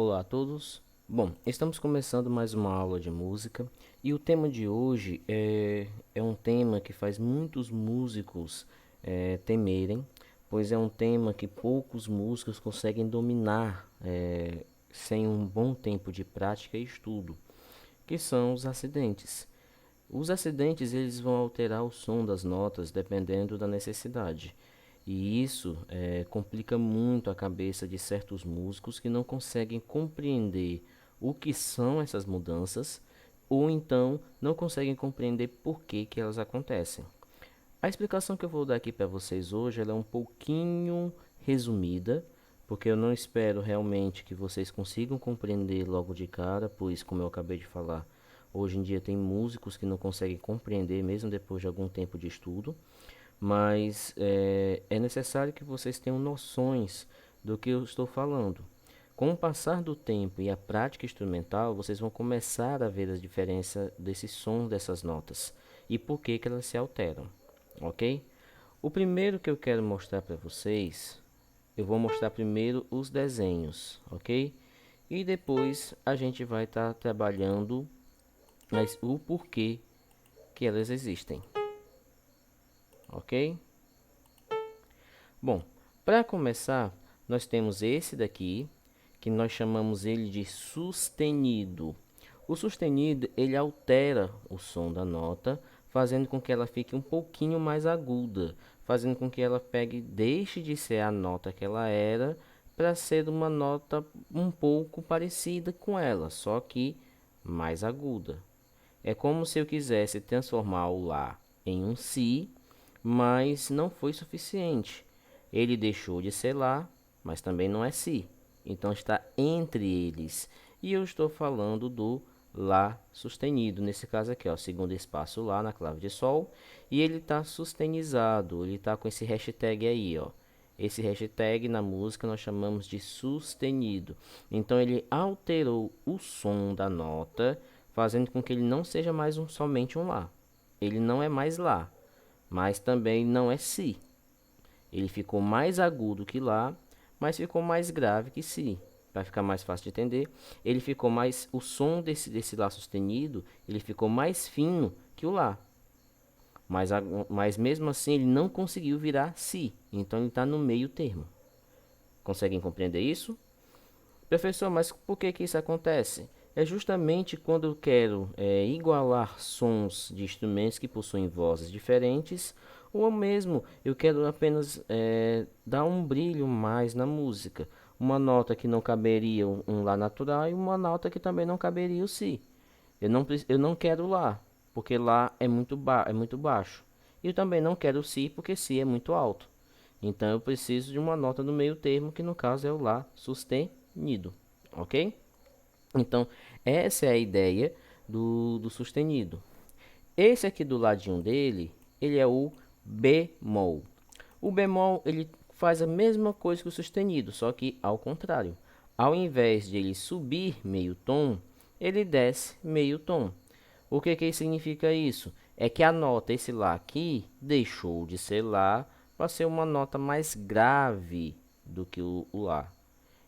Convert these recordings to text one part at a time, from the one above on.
Olá a todos. Bom, estamos começando mais uma aula de música e o tema de hoje é um tema que faz muitos músicos temerem, pois é um tema que poucos músicos conseguem dominar sem um bom tempo de prática e estudo, que são os acidentes. Os acidentes eles vão alterar o som das notas dependendo da necessidade. E isso complica muito a cabeça de certos músicos que não conseguem compreender o que são essas mudanças ou então não conseguem compreender por que elas acontecem. A explicação que eu vou dar aqui para vocês hoje ela é um pouquinho resumida, porque eu não espero realmente que vocês consigam compreender logo de cara, pois, como eu acabei de falar, hoje em dia tem músicos que não conseguem compreender mesmo depois de algum tempo de estudo, mas é necessário que vocês tenham noções do que eu estou falando. Com o passar do tempo e a prática instrumental, vocês vão começar a ver a diferença desse som dessas notas e por que elas se alteram, ok? O primeiro que eu quero mostrar para vocês, eu vou mostrar primeiro os desenhos, ok? E depois a gente vai estar trabalhando o porquê que elas existem, ok? Bom, para começar, nós temos esse daqui, que nós chamamos ele de sustenido. O sustenido, ele altera o som da nota, fazendo com que ela fique um pouquinho mais aguda, fazendo com que ela deixe de ser a nota que ela era, para ser uma nota um pouco parecida com ela, só que mais aguda. É como se eu quisesse transformar o Lá em um Si, mas não foi suficiente. Ele deixou de ser Lá, mas também não é Si. Então está entre eles. E eu estou falando do Lá sustenido. Nesse caso aqui, ó, segundo espaço Lá na clave de Sol. E ele está sustenizado. Ele está com esse hashtag aí, ó. Esse hashtag na música nós chamamos de sustenido. Então ele alterou o som da nota, fazendo com que ele não seja mais somente um Lá. Ele não é mais Lá, mas também não é Si. Ele ficou mais agudo que Lá, mas ficou mais grave que Si. Para ficar mais fácil de entender, ele ficou mais. O som desse Lá sustenido, ele ficou mais fino que o Lá. Mas mesmo assim ele não conseguiu virar Si. Então ele está no meio termo. Conseguem compreender isso? Professor, mas por que isso acontece? É justamente quando eu quero igualar sons de instrumentos que possuem vozes diferentes, ou mesmo eu quero apenas dar um brilho mais na música. Uma nota que não caberia um Lá natural e uma nota que também não caberia o Si. Eu não quero Lá, porque Lá é muito baixo. E eu também não quero Si, porque Si é muito alto. Então eu preciso de uma nota no meio termo, que no caso é o Lá sustenido, ok? Então essa é a ideia do sustenido. Esse aqui do ladinho dele, ele é o bemol. O bemol ele faz a mesma coisa que o sustenido, só que ao contrário. Ao invés de ele subir meio tom, ele desce meio tom. O que significa isso? É que a nota, esse Lá aqui, deixou de ser Lá para ser uma nota mais grave do que o Lá.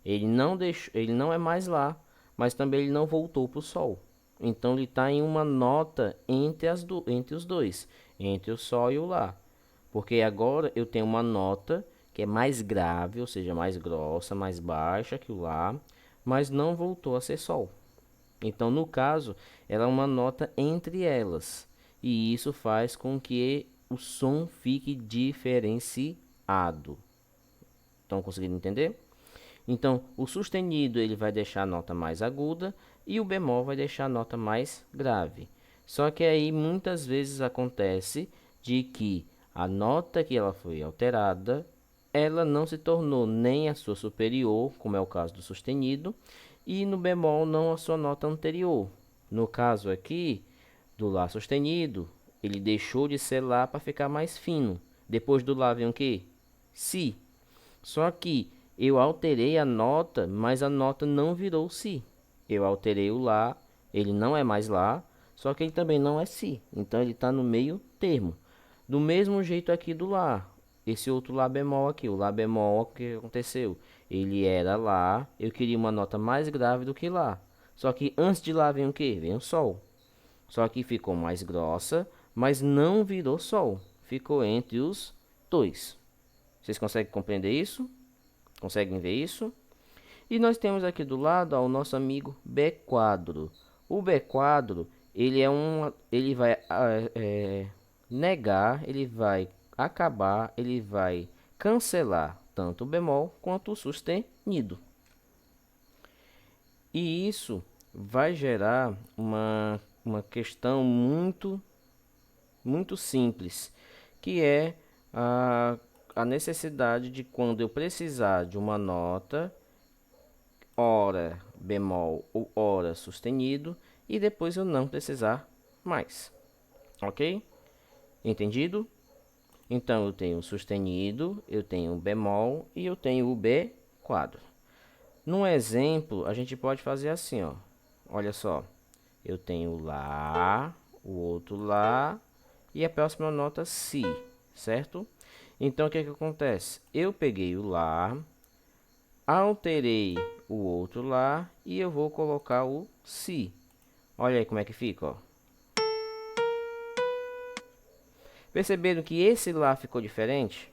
Ele não é mais Lá, mas também ele não voltou para o Sol. Então ele está em uma nota entre os dois, entre o Sol e o Lá. Porque agora eu tenho uma nota que é mais grave, ou seja, mais grossa, mais baixa que o Lá, mas não voltou a ser Sol. Então, no caso, ela é uma nota entre elas. E isso faz com que o som fique diferenciado. Estão conseguindo entender? Então, o sustenido ele vai deixar a nota mais aguda e o bemol vai deixar a nota mais grave. Só que aí muitas vezes acontece de que a nota que ela foi alterada, ela não se tornou nem a sua superior, como é o caso do sustenido, e no bemol não a sua nota anterior. No caso aqui do Lá sustenido, ele deixou de ser Lá para ficar mais fino. Depois do Lá vem o que? Si. Só que eu alterei a nota, mas a nota não virou Si. Eu alterei o Lá, ele não é mais Lá, só que ele também não é Si. Então ele está no meio termo. Do mesmo jeito aqui do Lá. Esse outro Lá bemol aqui, o Lá bemol, o que aconteceu? Ele era lá, eu queria uma nota mais grave do que lá. Só que antes de lá vem o quê? Vem o sol. Só que ficou mais grossa, mas não virou sol. Ficou entre os dois. Vocês conseguem compreender isso? Conseguem ver isso? E nós temos aqui do lado ó, o nosso amigo B quadro. O B quadro, ele vai negar, ele vai acabar, ele vai cancelar tanto o bemol quanto o sustenido. E isso vai gerar uma questão muito simples, que é a necessidade de quando eu precisar de uma nota, ora bemol ou ora sustenido, e depois eu não precisar mais. Ok? Entendido? Então eu tenho sustenido, eu tenho bemol e eu tenho o B quadro. Num exemplo, a gente pode fazer assim, ó. Olha só, eu tenho lá, o outro lá e a próxima nota si, certo? Então o que que acontece? Eu peguei o lá, alterei o outro lá e eu vou colocar o si. Olha aí como é que fica, ó. Perceberam que esse lá ficou diferente?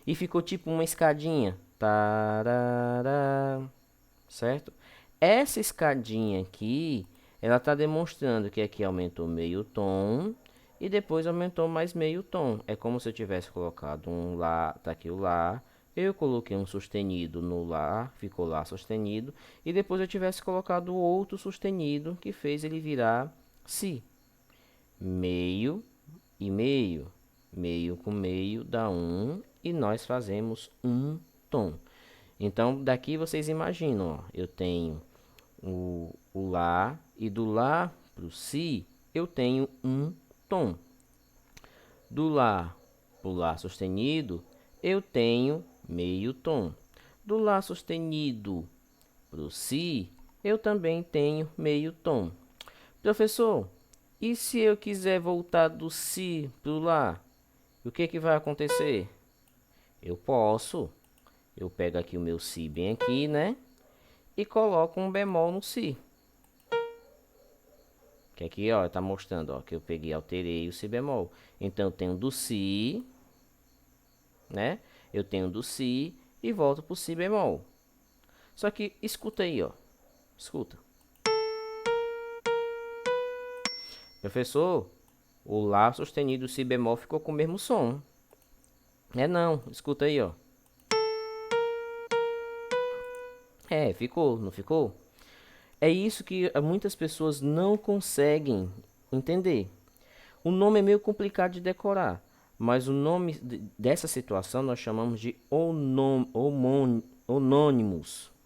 E ficou tipo uma escadinha. Tarará, certo? Essa escadinha aqui, ela está demonstrando que aqui aumentou meio tom e depois aumentou mais meio tom. É como se eu tivesse colocado um lá, tá aqui o lá. Eu coloquei um sustenido no lá, ficou lá sustenido. E depois eu tivesse colocado outro sustenido que fez ele virar si. Meio e meio. Meio com meio dá um e nós fazemos um tom. Então, daqui vocês imaginam, ó, eu tenho o lá e do lá para o si eu tenho um tom. Do lá para o lá sustenido eu tenho meio tom. Do lá sustenido para o si eu também tenho meio tom. Professor, e se eu quiser voltar do si para o lá, o que que vai acontecer? Eu posso. Eu pego aqui o meu si bem aqui, né? E coloco um bemol no si. Que aqui, ó, tá mostrando, ó, que eu peguei, alterei o si bemol. Então, eu tenho do si, né? Eu tenho do si e volto pro si bemol. Só que, escuta aí, ó. Escuta. Professor, o lá sustenido si bemol ficou com o mesmo som. É não, escuta aí, ó. É, ficou, não ficou? É isso que muitas pessoas não conseguem entender. O nome é meio complicado de decorar, mas o nome dessa situação nós chamamos de onônimos,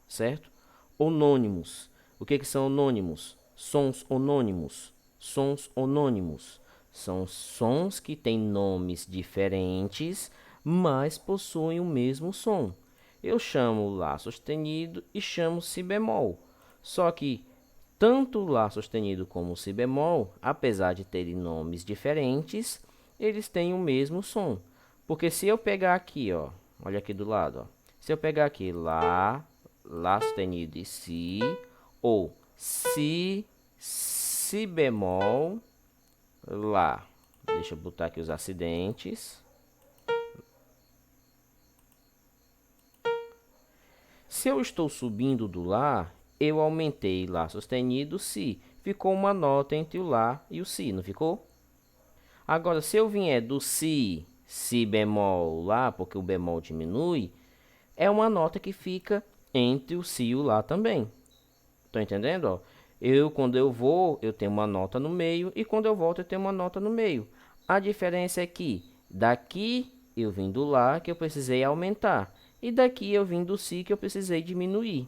certo? Onônimos. O que que são onônimos? Sons onônimos. Sons onônimos. São sons que têm nomes diferentes, mas possuem o mesmo som. Eu chamo Lá sustenido e chamo Si bemol. Só que tanto o Lá sustenido como o Si bemol, apesar de terem nomes diferentes, eles têm o mesmo som. Porque se eu pegar aqui, ó, olha aqui do lado, ó, se eu pegar aqui Lá, Lá sustenido e Si, ou Si, Si bemol, Lá. Deixa eu botar aqui os acidentes. Se eu estou subindo do Lá, eu aumentei Lá sustenido, Si. Ficou uma nota entre o Lá e o Si, não ficou? Agora, se eu vier do Si, Si bemol, Lá, porque o bemol diminui, é uma nota que fica entre o Si e o Lá também. Estão entendendo? Ó? Quando eu vou, eu tenho uma nota no meio, e quando eu volto, eu tenho uma nota no meio. A diferença é que daqui eu vim do Lá, que eu precisei aumentar, e daqui eu vim do Si, que eu precisei diminuir.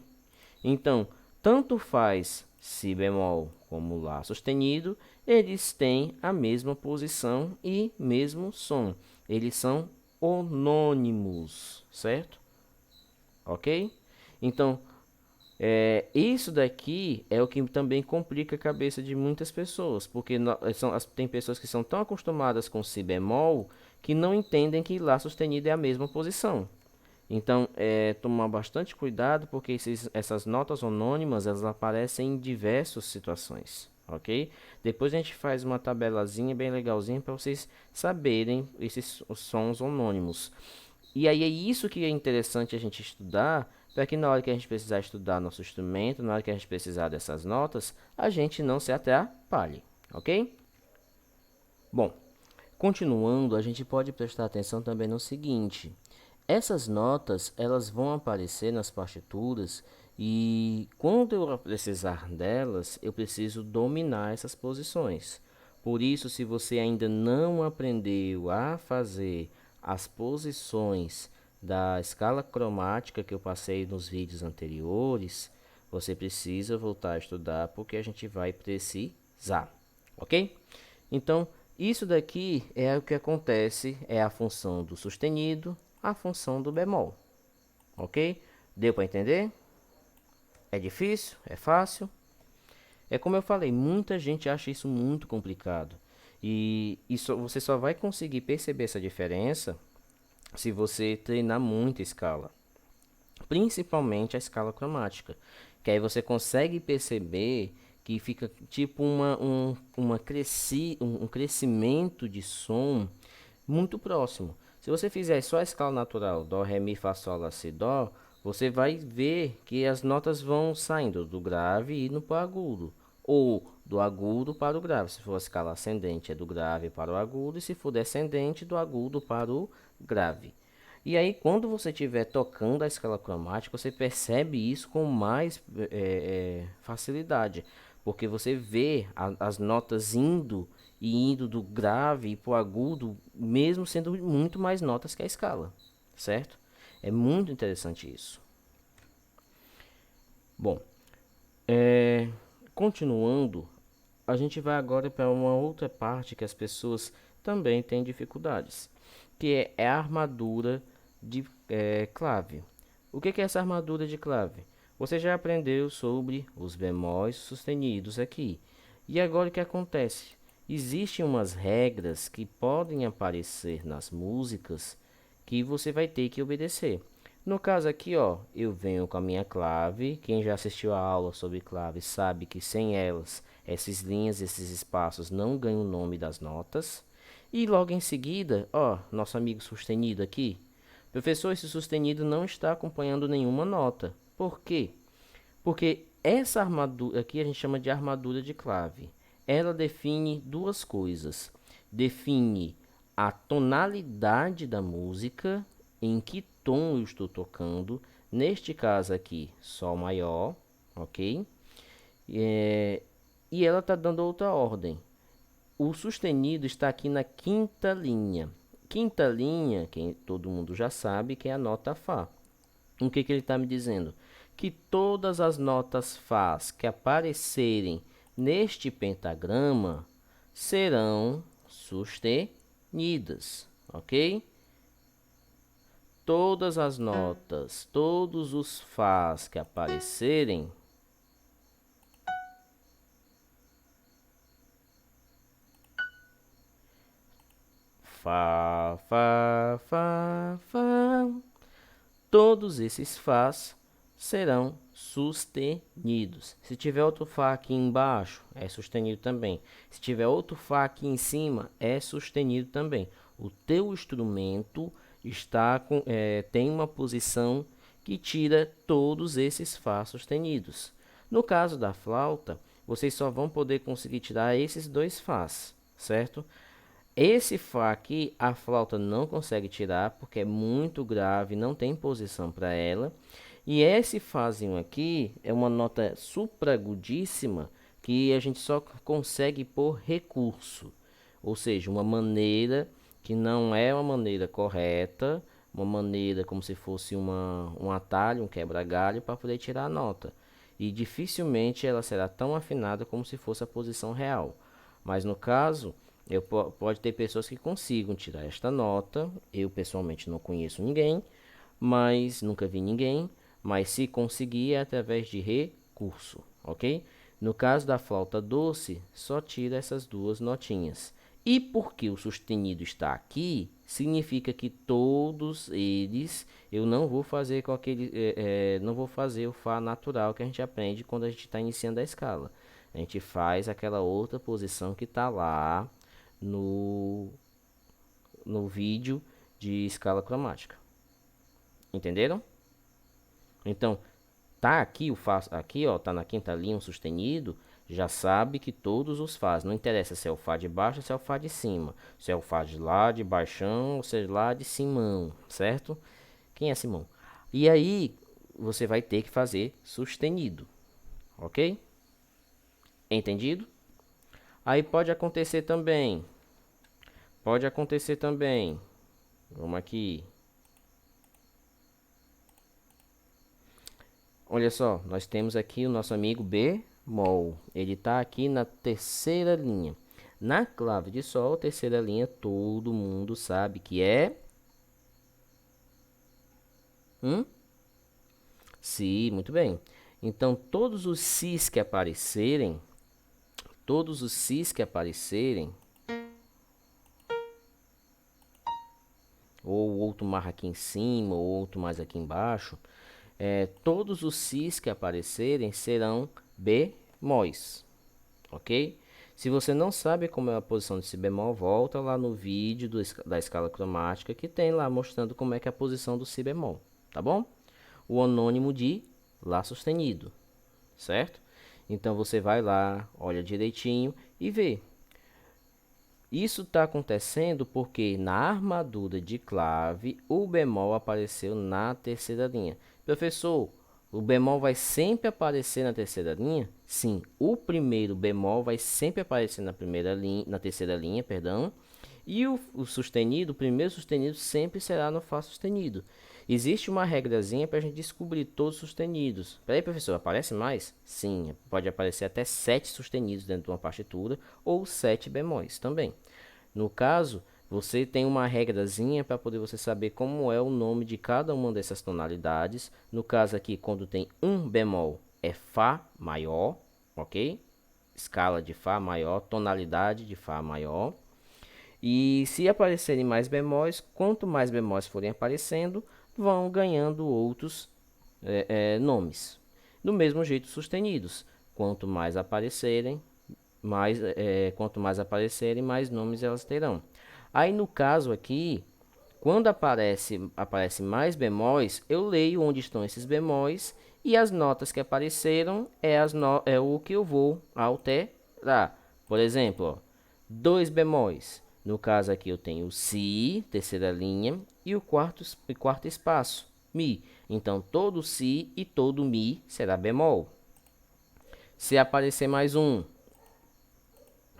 Então, tanto faz Si bemol como Lá sustenido, eles têm a mesma posição e mesmo som. Eles são onônimos, certo? Ok? Então, isso daqui é o que também complica a cabeça de muitas pessoas, porque tem pessoas que são tão acostumadas com Si bemol que não entendem que Lá sustenido é a mesma posição. Então, tomar bastante cuidado porque essas notas homônimas elas aparecem em diversas situações, ok? Depois a gente faz uma tabelazinha bem legalzinha para vocês saberem esses os sons homônimos. E aí é isso que é interessante a gente estudar, para que na hora que a gente precisar estudar nosso instrumento, na hora que a gente precisar dessas notas, a gente não se atrapalhe, ok? Bom, continuando, a gente pode prestar atenção também no seguinte: essas notas elas vão aparecer nas partituras e quando eu precisar delas, eu preciso dominar essas posições. Por isso, se você ainda não aprendeu a fazer as posições da escala cromática que eu passei nos vídeos anteriores, você precisa voltar a estudar porque a gente vai precisar, ok? Então, isso daqui é o que acontece, é a função do sustenido, a função do bemol, ok? Deu para entender? É difícil? É fácil? É como eu falei, muita gente acha isso muito complicado. E isso, você só vai conseguir perceber essa diferença se você treinar muito a escala, principalmente a escala cromática, que aí você consegue perceber que fica tipo um crescimento de som muito próximo. Se você fizer só a escala natural, dó, ré, mi, fá, sol, lá, si, dó, você vai ver que as notas vão saindo do grave e indo para o agudo, ou do agudo para o grave. Se for a escala ascendente, é do grave para o agudo, e se for descendente, do agudo para o grave. E aí, quando você estiver tocando a escala cromática, você percebe isso com mais facilidade, porque você vê as notas indo e indo do grave para o agudo, mesmo sendo muito mais notas que a escala, certo? É muito interessante isso. Bom, continuando, a gente vai agora para uma outra parte que as pessoas também têm dificuldades, que é a armadura de clave. O que é essa armadura de clave? Você já aprendeu sobre os bemóis sustenidos aqui. E agora o que acontece? Existem umas regras que podem aparecer nas músicas que você vai ter que obedecer. No caso aqui, ó, eu venho com a minha clave. Quem já assistiu a aula sobre claves sabe que sem elas, essas linhas, esses espaços não ganham o nome das notas. E logo em seguida, ó, nosso amigo sustenido aqui. Professor, esse sustenido não está acompanhando nenhuma nota. Por quê? Porque essa armadura aqui a gente chama de armadura de clave. Ela define duas coisas. Define a tonalidade da música, em que tom eu estou tocando. Neste caso aqui, Sol maior, ok? E ela está dando outra ordem. O sustenido está aqui na quinta linha. Quinta linha, quem todo mundo já sabe, que é a nota Fá. O que ele está me dizendo? Que todas as notas Fás que aparecerem neste pentagrama serão sustenidas, ok? Todas as notas, todos os Fás que aparecerem Fá, Fá, Fá, Fá. Todos esses Fás serão sustenidos. Se tiver outro Fá aqui embaixo, é sustenido também. Se tiver outro Fá aqui em cima, é sustenido também. O teu instrumento tem uma posição que tira todos esses Fá sustenidos. No caso da flauta, vocês só vão poder conseguir tirar esses dois Fás, certo? Esse Fá aqui, a flauta não consegue tirar porque é muito grave, não tem posição para ela. E esse Fázinho aqui é uma nota supraagudíssima que a gente só consegue por recurso. Ou seja, uma maneira que não é uma maneira correta, uma maneira como se fosse um atalho, um quebra-galho para poder tirar a nota. E dificilmente ela será tão afinada como se fosse a posição real. Mas no caso, pode ter pessoas que consigam tirar esta nota. Eu pessoalmente não conheço ninguém, mas nunca vi ninguém. Mas se conseguir é através de recurso, ok? No caso da flauta doce, só tira essas duas notinhas. E porque o sustenido está aqui, significa que todos eles eu não vou fazer com aquele, não vou fazer o Fá natural que a gente aprende quando a gente está iniciando a escala. A gente faz aquela outra posição que está lá no, no vídeo de escala cromática. Entenderam? Então, tá aqui o Fá, aqui ó, tá na quinta linha um sustenido, já sabe que todos os Fás, não interessa se é o Fá de baixo ou se é o Fá de cima, se é o Fá de lá, de baixão, ou seja, lá de Simão, certo? Quem é Simão? E aí, você vai ter que fazer sustenido, ok? Entendido? Aí pode acontecer também, vamos aqui, olha só, nós temos aqui o nosso amigo bemol. Ele está aqui na terceira linha. Na clave de sol, terceira linha, todo mundo sabe que é si, muito bem. Então, todos os sis que aparecerem, ou outro mais aqui em cima, ou outro mais aqui embaixo, todos os sis que aparecerem serão bemóis, ok? Se você não sabe como é a posição de si bemol, volta lá no vídeo da escala cromática que tem lá mostrando como é que é a posição do si bemol, tá bom? O anônimo de lá sustenido, certo? Então você vai lá, olha direitinho e vê. Isso está acontecendo porque na armadura de clave o bemol apareceu na terceira linha. Professor, o bemol vai sempre aparecer na terceira linha? Sim, o primeiro bemol vai sempre aparecer na primeira linha, na terceira linha, perdão. E o sustenido, o primeiro sustenido sempre será no Fá sustenido. Existe uma regrazinha para a gente descobrir todos os sustenidos. Peraí, professor, aparece mais? Sim, pode aparecer até 7 sustenidos dentro de uma partitura ou 7 bemóis também. No caso, você tem uma regrazinha para poder você saber como é o nome de cada uma dessas tonalidades. No caso aqui, quando tem um bemol, é Fá maior, ok? Escala de Fá maior, tonalidade de Fá maior. E se aparecerem mais bemóis, quanto mais bemóis forem aparecendo, vão ganhando outros nomes. Do mesmo jeito, sustenidos. Quanto mais aparecerem, mais nomes elas terão. Aí no caso aqui, quando aparece mais bemóis, eu leio onde estão esses bemóis e as notas que apareceram é o que eu vou alterar. Por exemplo, ó, 2 bemóis. No caso aqui eu tenho o si, terceira linha, e o quarto espaço, mi. Então todo si e todo mi será bemol. Se aparecer mais um,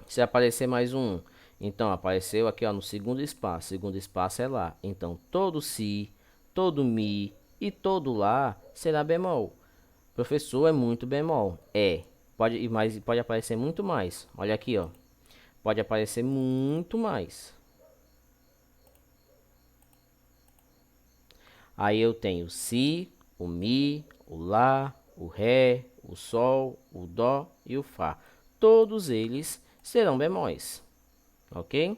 se aparecer mais um, então apareceu aqui ó, no segundo espaço. Segundo espaço é lá. Então todo si, todo mi e todo lá será bemol. Professor, é muito bemol. Pode aparecer muito mais. Olha aqui, ó. Pode aparecer muito mais. Aí eu tenho o si, o mi, o lá, o ré, o sol, o dó e o fá. Todos eles serão bemóis, ok?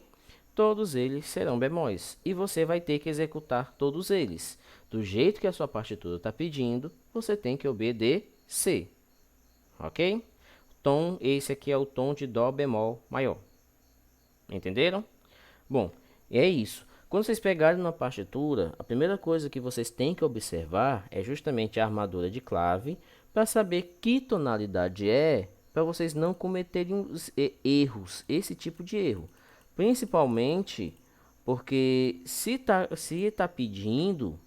Todos eles serão bemóis e você vai ter que executar todos eles. Do jeito que a sua partitura está pedindo, você tem que obedecer, ok? Tom, esse aqui é o tom de dó bemol maior. Entenderam? Bom, é isso. Quando vocês pegarem na partitura, a primeira coisa que vocês têm que observar é justamente a armadura de clave para saber que tonalidade é, para vocês não cometerem erros, esse tipo de erro. Principalmente porque se tá pedindo,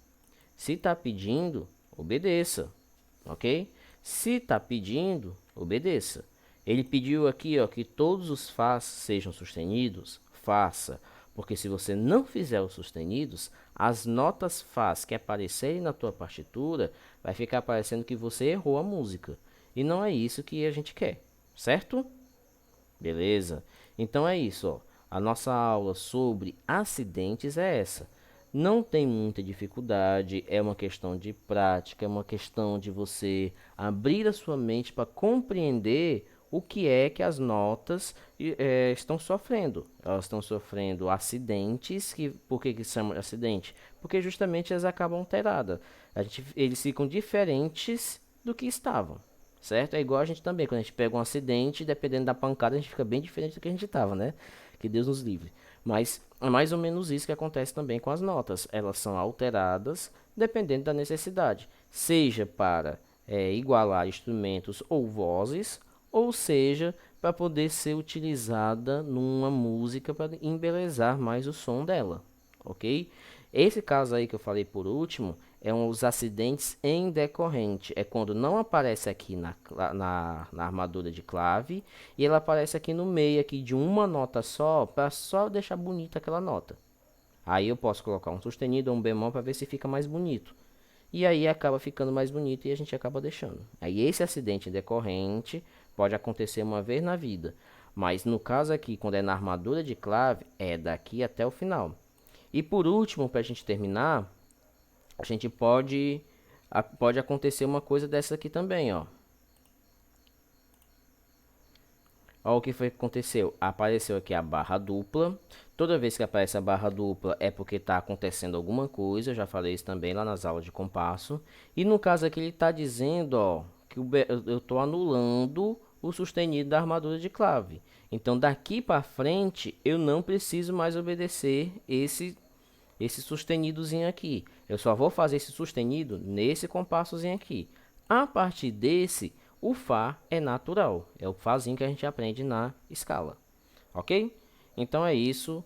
obedeça, ok? Se tá pedindo, obedeça. Ele pediu aqui, ó, que todos os fás sejam sustenidos, faça, porque se você não fizer os sustenidos, as notas fás que aparecerem na tua partitura vai ficar parecendo que você errou a música. E não é isso que a gente quer, certo? Beleza? Então é isso, ó. A nossa aula sobre acidentes é essa. Não tem muita dificuldade, é uma questão de prática, é uma questão de você abrir a sua mente para compreender o que é que as notas estão sofrendo. Elas estão sofrendo acidentes. Por que se chama de acidente? Porque justamente elas acabam alteradas. Eles ficam diferentes do que estavam. Certo? É igual a gente também, quando a gente pega um acidente, dependendo da pancada, a gente fica bem diferente do que a gente estava, né? Que Deus nos livre. Mas é mais ou menos isso que acontece também com as notas. Elas são alteradas dependendo da necessidade, seja para igualar instrumentos ou vozes, ou seja, para poder ser utilizada numa música para embelezar mais o som dela, ok? Esse caso aí que eu falei por último é os acidentes em decorrente. É quando não aparece aqui na armadura de clave e ela aparece aqui no meio aqui de uma nota só, para só deixar bonita aquela nota. Aí eu posso colocar um sustenido ou um bemol para ver se fica mais bonito. E aí acaba ficando mais bonito e a gente acaba deixando. Aí esse acidente decorrente pode acontecer uma vez na vida. Mas no caso aqui, quando é na armadura de clave, é daqui até o final. E por último, para a gente terminar, a gente pode acontecer uma coisa dessa aqui também, ó. Olha o que foi que aconteceu. Apareceu aqui a barra dupla. Toda vez que aparece a barra dupla é porque está acontecendo alguma coisa. Eu já falei isso também lá nas aulas de compasso. E no caso aqui ele está dizendo, ó, que eu estou anulando o sustenido da armadura de clave. Então daqui para frente eu não preciso mais obedecer esse sustenidozinho aqui. Eu só vou fazer esse sustenido nesse compassozinho aqui. A partir desse, o Fá é natural. É o Fázinho que a gente aprende na escala. Ok? Então é isso.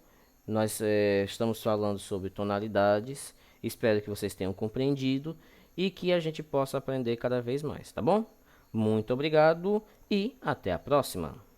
Nós estamos falando sobre tonalidades. Espero que vocês tenham compreendido e que a gente possa aprender cada vez mais, tá bom? Muito obrigado e até a próxima!